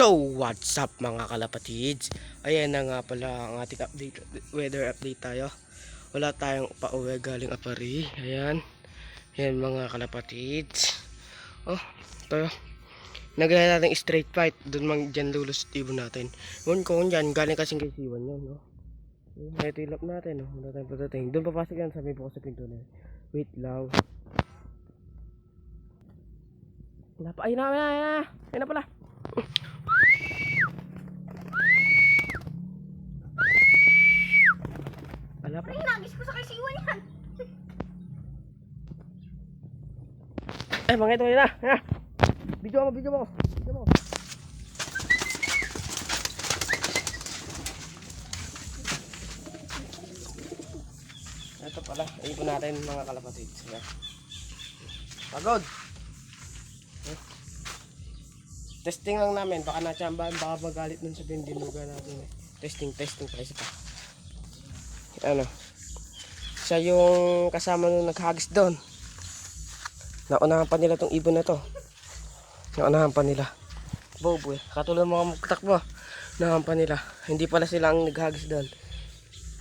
So, what's up mga kalapatids? Ayan na nga pala ang ating update, weather update tayo. Wala tayong pauwi galing Apari. Ayan. Ayan mga kalapatids. Oh, ito. Naglala natin straight fight. Doon mang dyan lulos ibon natin. Ngun ko dyan, galing kasing kay Siwan yun. No? May tilap natin. No? Wala tayong pagdating. Doon papasok yan, sabi po ko sa pinto na. Wait lang. Ayun na, ayun na pala. Ay, nagis ko sa kay Siwan yan. Eh, mga ito na. Ha? Video mo. Ito pala, ipon natin mga kalapatids. Pagod. Testing lang namin, baka natsambahan, baka magalit nun sa bindinuga natin. Testing pala isa pa. Ano? Siya yung kasama nung naghagis doon. Naunahan pa nila tong ibon na to. Naunahan pa nila. Bobo eh. Katulad mga magtakbo. Naunahan pa nila. Hindi pala sila ang naghagis doon.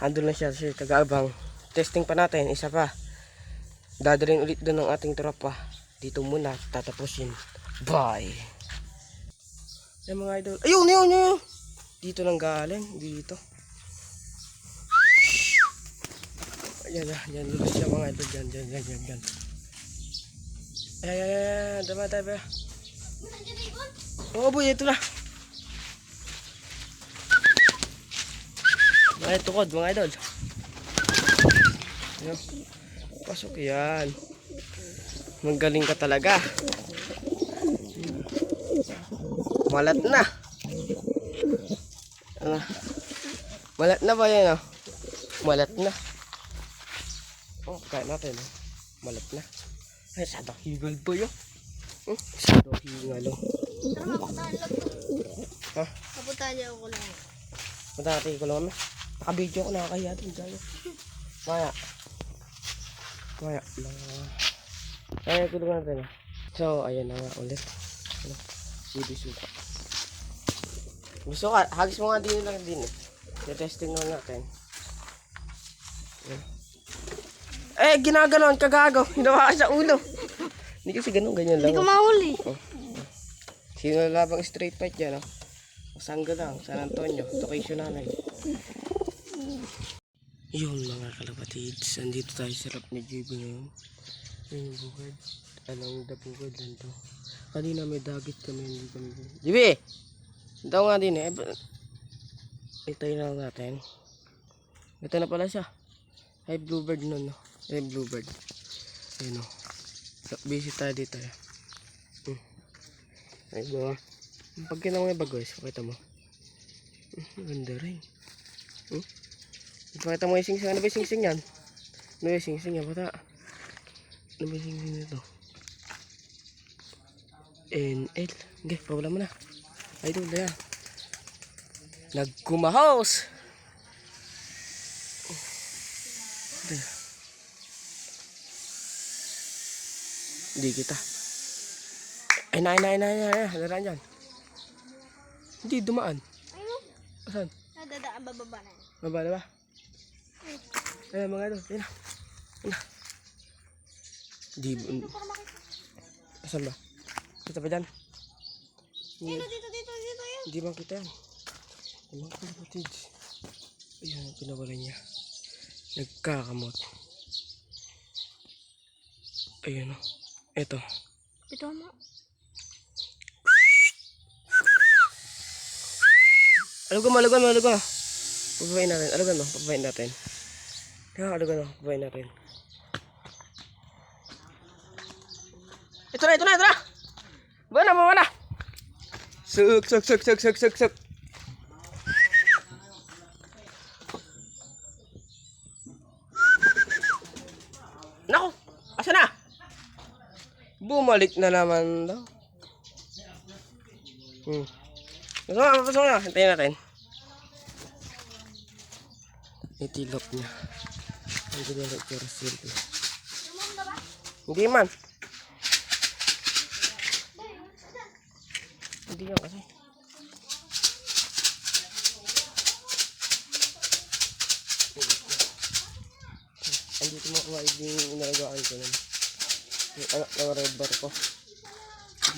Andun na siya kagaabang. Testing pa natin. Isa pa. Dadalhin ulit doon ng ating tropa. Dito muna. Tatapusin. Bye. Yan mga idol. Ayun. Dito lang galing. Dito. Yan. Lulus siya mga idol. Yan. Ayan. Dama tayo ba? Oo boy, ito na. Mga tukod, mga idol. Ayan. Pasok yan. Magaling ka talaga. Malat na. Malat na ba yan? Malat na. Oh, kaya natin. Malat na. Ay, sadang hingal po yun. Sadang hingal. Tara, mapuntahan lang. Ha? Mapuntahan niya ako lang. Punta natin ko lang kami. Naka-video ko, nakakahiya din tayo. Maya. Kaya tulungan natin. So, ayan na nga ulit. Suka. Gusto ka, hagis mo nga din lang din. I-testing lang natin. Eh, ginaganon, kagago. Hinawa ka sa ulo. Hindi kasi ganun, ganyan lang. Hindi ko mahuli. Sino labang straight fight dyan, oh? Sangga lang, San Antonio. Location namin. Yun mga kalapatids. Andito tayo sa rap ni JB ngayon. Ayun yung bukid. Alang the bukid lang to. Kanina may dagit kami. Hindi kami. JB! Ito nga din eh. Ito yun lang natin. Ito na pala siya. Ay bluebird nun, no? Ay bluebird. Ayun, no? Busy tayo dito eh. Ay ba? Pag kinang may bagos, pakita mo. Ganda rin. Pakita mo yung sing-sing. Ano ba yung sing-sing yan? Ano ba yung sing-sing yan? Bata. Ano ba yung sing-sing nito? NL. Okay, problem mo na. Ay doon na yan. Nagkumahos! Hindi kita. Ay na. Daraan dyan. Hindi dumaan. Ayun. Asan? Nadadaan bababa na yan. Baba na ba? Ayan mga idol. Ayan na. Hindi. Asan ba? Kita pa dyan? Dito yan. Hindi bang kita yan? Ayan mga kapatids. Ayan ang pinawala niya. Nagkakamot. Ayan o. Ito. Ito mo. Alugan. Pababain natin. Pababain natin. Ito na. Mawala. Suk. Nako, asa na? Bumalik na naman daw. Pasok na. Hintayin natin. Itilok niya. Ang ginalak ko resilyo. Hindi man. Hindi yan kasi. andito mga kamaibing inalagaan ko nun. Yung anak ng red bar ko.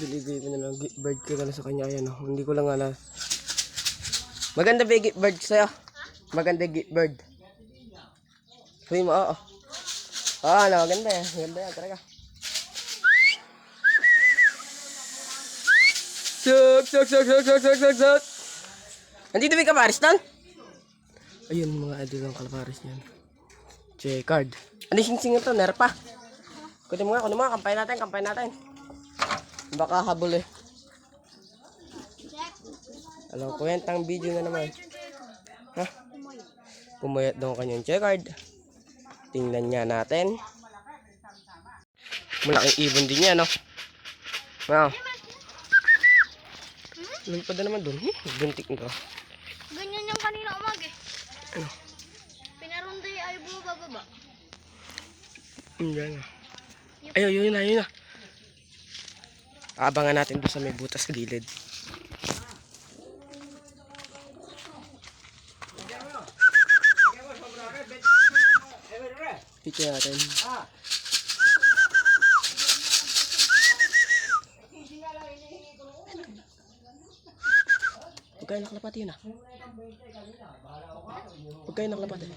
Biligay ko na lang, gift bird ko na lang sa kanya. Ayan, oh. Hindi ko lang alam. Maganda ba yung gift bird sa'yo? Maganda yung gift bird. Sabi mo, oo. Ano, maganda yan. Maganda yan, talaga. Suk. Nandito ba yung kaparis doon? Ayun, mga idol ng kalaparis niyan. Checkard. Ano yung sing-sing ito? Nerpa. Kunin mo nga. Kampay natin. Baka habol eh. Alam ko yan, tang video na naman. Ha? Pumayat daw kanyang checkard. Tingnan nga natin. Malaking ibon din yan, no? Wow. Lumipad na naman doon. Buntik nito. Ganyan yung kanina umaga eh. Ano? Pinaronda yung ay bumababa. Yan na. Ay, yun na. Abangan natin doon sa may butas sa gilid. Picture natin. Huwag kayo nakalapati yun ah. Huwag kayo nakalapati.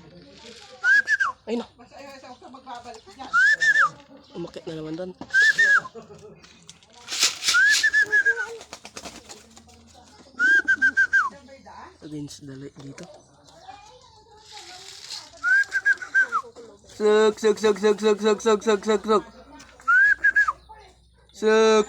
Ayun na. Umakit na naman doon. Against the light dito. Suk. Suk.